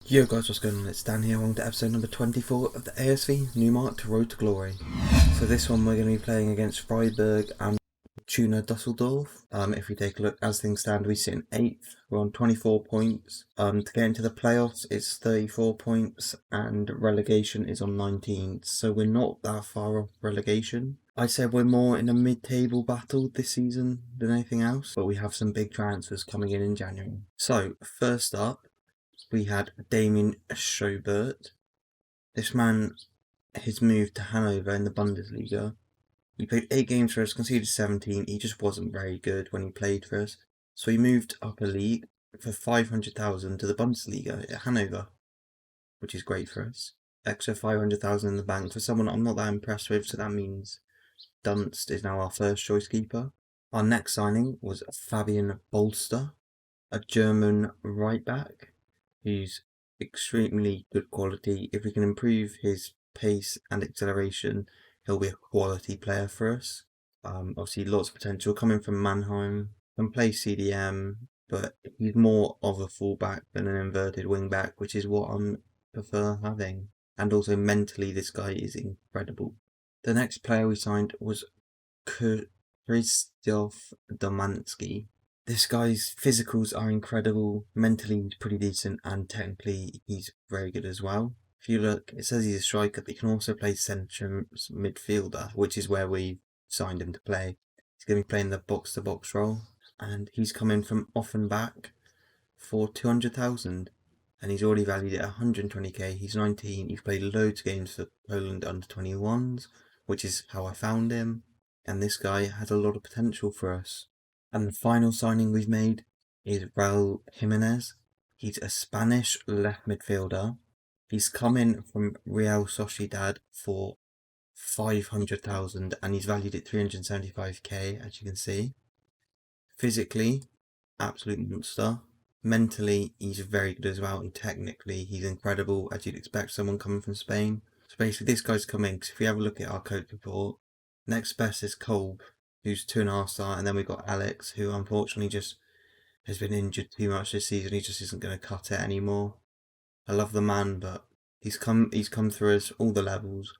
Yo guys, what's going on? It's Dan here, welcome to episode number 24 of the AsV Neumarkt Road to Glory. So this one we're going to be playing against Freiburg and Tuna Dusseldorf. If we take a look, as things stand, we sit in 8th, we're on 24 points. To get into the playoffs, it's 34 points, and relegation is on 19th, so we're not that far off relegation. I said we're more in a mid-table battle this season than anything else, but we have some big transfers coming in January. So, first up, we had Damien Schobert. This man has moved to Hanover in the Bundesliga. He played 8 games for us, conceded 17. He just wasn't very good when he played for us. So he moved up a league for 500,000 to the Bundesliga at Hanover, which is great for us. Extra 500,000 in the bank for someone I'm not that impressed with, so that means Dunst is now our first choice keeper. Our next signing was Fabian Bolster, a German right back. He's extremely good quality. If we can improve his pace and acceleration, he'll be a quality player for us. Obviously, lots of potential coming from Mannheim. Can play CDM, but he's more of a fullback than an inverted wingback, which is what I prefer having. And also mentally, this guy is incredible. The next player we signed was Krzysztof Domanski. This guy's physicals are incredible, mentally he's pretty decent, and technically he's very good as well. If you look, it says he's a striker, but he can also play central midfielder, which is where we signed him to play. He's going to be playing the box-to-box role, and he's coming from Offenbach for 200,000, and he's already valued at 120k. He's 19, he's played loads of games for Poland under 21s, which is how I found him, and this guy has a lot of potential for us. And the final signing we've made is Raul Jimenez. He's a Spanish left midfielder. He's come in from Real Sociedad for 500,000 and he's valued at 375k, as you can see. Physically, absolute monster. Mentally, he's very good as well, and technically, he's incredible, as you'd expect someone coming from Spain. So basically, this guy's coming, because if we have a look at our coach report, next best is Kolb, who's 2.5 star, and then we've got Alex, who unfortunately just has been injured too much this season. He just isn't going to cut it anymore. I love the man, but he's come through us all the levels.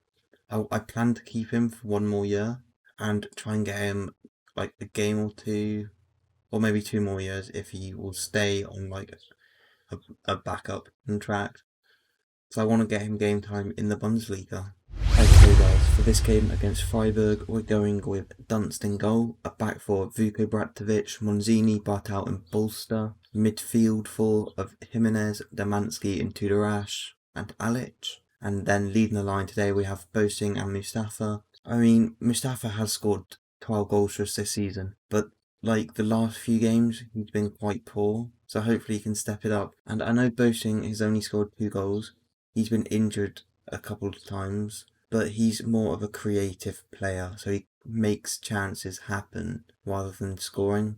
I plan to keep him for 1 more year and try and get him like a game or 2, or maybe 2 more years if he will stay on like a backup contract. So I want to get him game time in the Bundesliga. Okay guys, for this game against Freiburg, we're going with Dunst in goal, a back four of Vuko Bratovic, Monzini, Bartout and Bolster, midfield 4 of Jimenez, Domanski and Tudarash and Alic, and then leading the line today we have Bosing and Mustafa. I mean, Mustafa has scored 12 goals for us this season, but like the last few games he's been quite poor, so hopefully he can step it up. And I know Bosing has only scored 2 goals, he's been injured a couple of times, but he's more of a creative player, so he makes chances happen rather than scoring,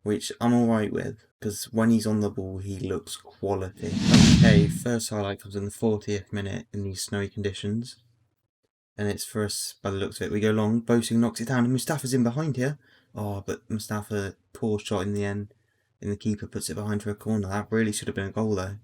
which I'm alright with, because when he's on the ball he looks quality. Okay, first highlight comes in the 40th minute in these snowy conditions, and it's for us by the looks of it. We go long, Bosing knocks it down, and Mustafa's in behind here. Oh, but Mustafa, poor shot in the end, and the keeper puts it behind for a corner. That really should have been a goal though.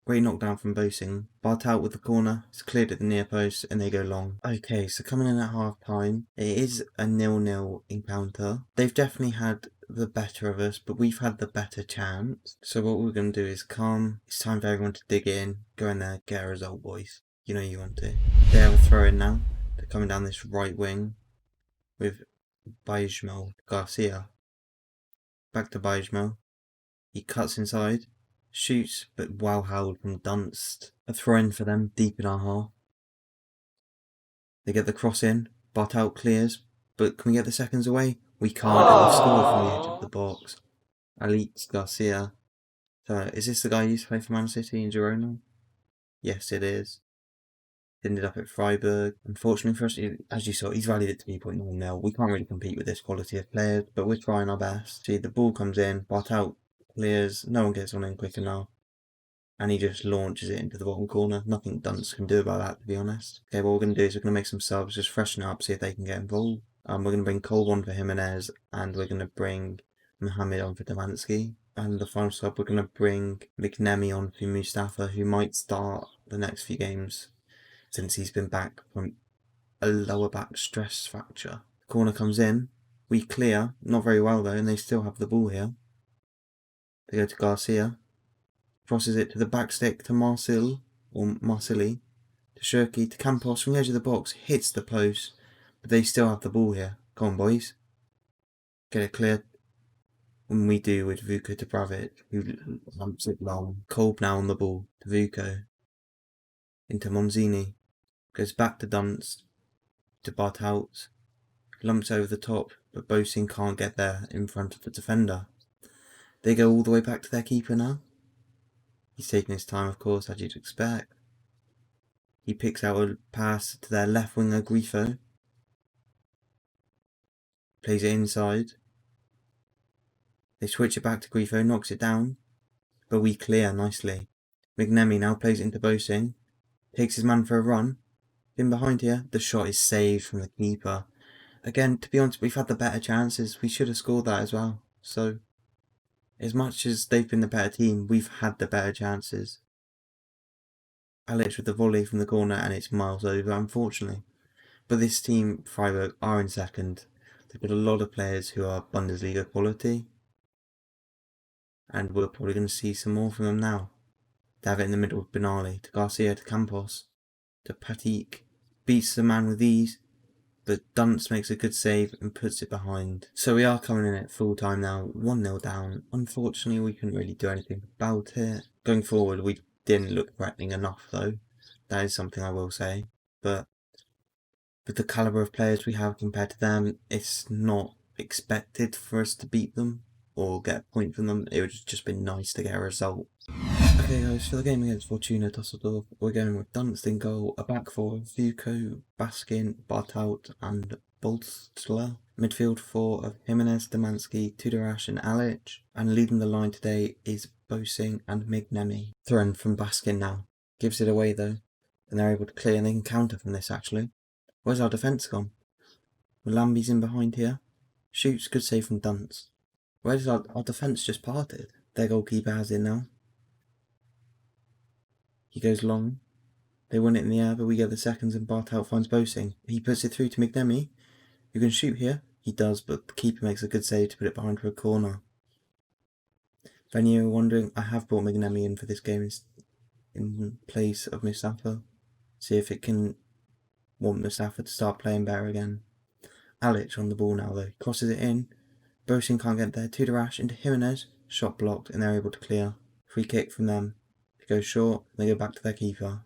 Great knockdown from Bosing. Bartout with the corner. It's cleared at the near post and they go long. Okay, so coming in at half time, it is a 0-0 encounter. They've definitely had the better of us, but we've had the better chance. So what we're going to do is calm. It's time for everyone to dig in. Go in there, get a result, boys. You know you want to. They have a throw in now. They're coming down this right wing with Bajmel Garcia. Back to Bajmel. He cuts inside. Shoots, but well held from Dunst. A throw in for them, deep in our half. They get the cross in. Bartout clears, but can we get the seconds away? We can't, and they've scored from the edge of the box. Alex Garcia. So, is this the guy who used to play for Man City in Girona? Yes, it is. Ended up at Freiburg. Unfortunately for us, as you saw, he's valued at 3.9 We can't really compete with this quality of players, but we're trying our best. See, the ball comes in. Bartout clears, no one gets on in quick enough, and he just launches it into the bottom corner. Nothing Dunst can do about that, to be honest. Okay, what we're going to do is we're going to make some subs, just freshen up, see if they can get involved. We're going to bring Kolb on for Jimenez, and we're going to bring Mohamed on for Domanski. and the final sub, we're going to bring McNemi on for Mustafa, who might start the next few games since he's been back from a lower back stress fracture. Corner comes in, we clear, not very well though, and they still have the ball here. They go to Garcia, crosses it to the back stick to Marcili, to Shirky, to Campos from the edge of the box, hits the post, but they still have the ball here. Come on, boys. Get it cleared. And we do with Vuko to Bravic, who lumps it long. Kolb now on the ball to Vuko. Into Monzini. Goes back to Dunst. To Barthout. Lumps over the top, but Bosin can't get there in front of the defender. They go all the way back to their keeper now. He's taking his time, of course, as you'd expect. He picks out a pass to their left winger, Grifo. Plays it inside. They switch it back to Grifo, knocks it down, but we clear nicely. McNemi now plays it into Bosin, takes his man for a run. In behind here, the shot is saved from the keeper. Again, to be honest, we've had the better chances. We should have scored that as well. So, as much as they've been the better team, we've had the better chances. Alex with the volley from the corner, and it's miles over, unfortunately. But this team, Freiburg, are in second. They've got a lot of players who are Bundesliga quality. And we're probably going to see some more from them now. They have it in the middle of Benali, to Garcia, to Campos, to Patik. Beats the man with ease, but Dunst makes a good save and puts it behind. So we are coming in at full time now, 1-0 down. Unfortunately, we couldn't really do anything about it. Going forward, we didn't look threatening enough though. That is something I will say. But with the calibre of players we have compared to them, it's not expected for us to beat them or get a point from them. It would just been nice to get a result. Okay guys, for the game against Fortuna Dusseldorf, we're going with Dunst in goal, a back four, Vuko, Baskin, Barthout and Bolstler. Midfield four of Jimenez, Demansky, Tudarash and Alic. And leading the line today is Bosing and McNemi. Thrown from Baskin now. Gives it away though, and they're able to clear and they can counter from this actually. Where's our defence gone? Lambi's in behind here. Shoots, good save from Dunst. Where's our defence just parted? Their goalkeeper has it now. He goes long. They win it in the air, but we get the seconds and Barthout finds Bosing. He puts it through to McNemi, who can shoot here. He does, but the keeper makes a good save to put it behind for a corner. If any of you are wondering, I have brought McNemi in for this game in place of Mustafa. See if it can want Mustafa to start playing better again. Alic on the ball now though. Crosses it in. Bosing can't get there. Tudarash into Jimenez. Shot blocked and they're able to clear. Free kick from them. They go short. They go back to their keeper.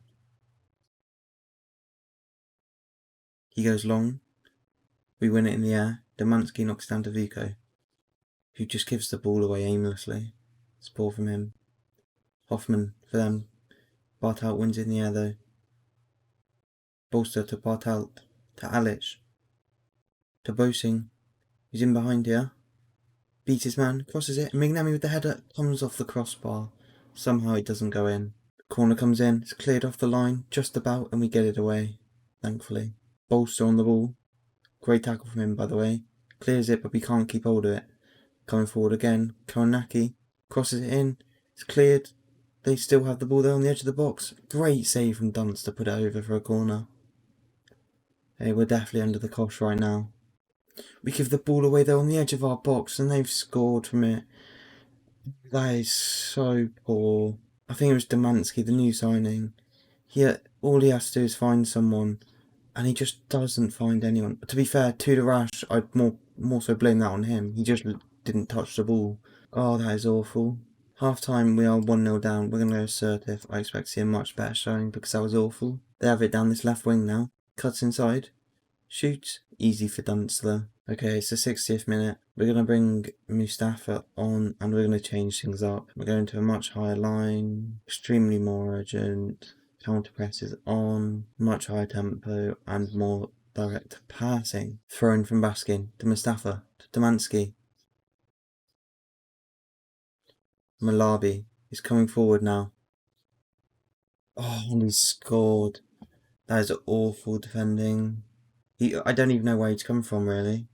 He goes long. We win it in the air. Demansky knocks down to Vuko, who just gives the ball away aimlessly. It's poor from him. Hoffman for them. Barthout wins it in the air though. Bolster to Barthout. To Alic. To Bosing. He's in behind here. Beats his man. Crosses it. McNemi with the header. Comes off the crossbar. Somehow it doesn't go in. Corner comes in. It's cleared off the line. Just about. And we get it away. Thankfully. Bolster on the ball. Great tackle from him, by the way. Clears it, but we can't keep hold of it. Coming forward again. Karanaki crosses it in. It's cleared. They still have the ball there on the edge of the box. Great save from Dunst to put it over for a corner. Hey, we're definitely under the cosh right now. We give the ball away there on the edge of our box and they've scored from it. That is so poor. I think it was Demansky, the new signing. All he has to do is find someone. And he just doesn't find anyone. To be fair, Tudarash, I'd more so blame that on him. He just didn't touch the ball. Oh, that is awful. Half time, we are 1-0 down. We're going to go assertive. I expect to see a much better showing because that was awful. They have it down this left wing now. Cuts inside. Shoots. Easy for Dunst though. Okay, it's the 60th minute. We're going to bring Mustafa on and we're going to change things up. We're going to a much higher line. Extremely more urgent. Counter press is on, much higher tempo and more direct passing. Thrown from Baskin to Mustafa, to Demansky. Malabi is coming forward now. Oh, and he scored. That is awful defending. I don't even know where he's come from really.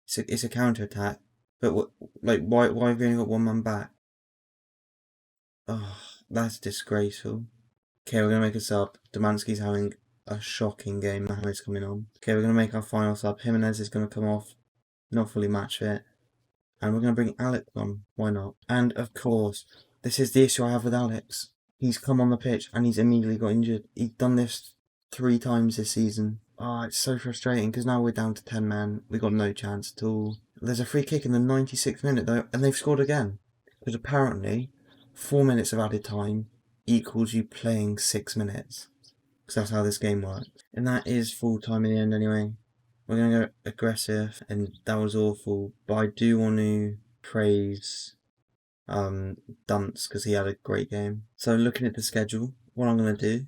It's a counter attack, but why have we only got one man back? Oh, that's disgraceful. Okay, we're going to make a sub. Domanski's having a shocking game. Mohamed's coming on. Okay, we're going to make our final sub. Jimenez is going to come off. Not fully match fit. And we're going to bring Alex on. Why not? And of course, this is the issue I have with Alex. He's come on the pitch and he's immediately got injured. He's done this 3 times this season. Oh, it's so frustrating because now we're down to 10 men. We've got no chance at all. There's a free kick in the 96th minute though, and they've scored again. Because apparently, 4 minutes of added time equals you playing 6 minutes. Because that's how this game works. And that is full time in the end anyway. We're going to go aggressive, and that was awful. But I do want to praise Dunce because he had a great game. So looking at the schedule, what I'm going to do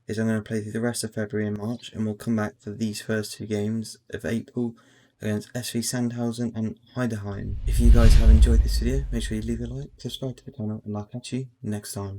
is I'm going to play through the rest of February and March, and we'll come back for these first 2 games of April against AsV Sandhausen and Heideheim. If you guys have enjoyed this video, make sure you leave a like, subscribe to the channel, and I'll catch you next time.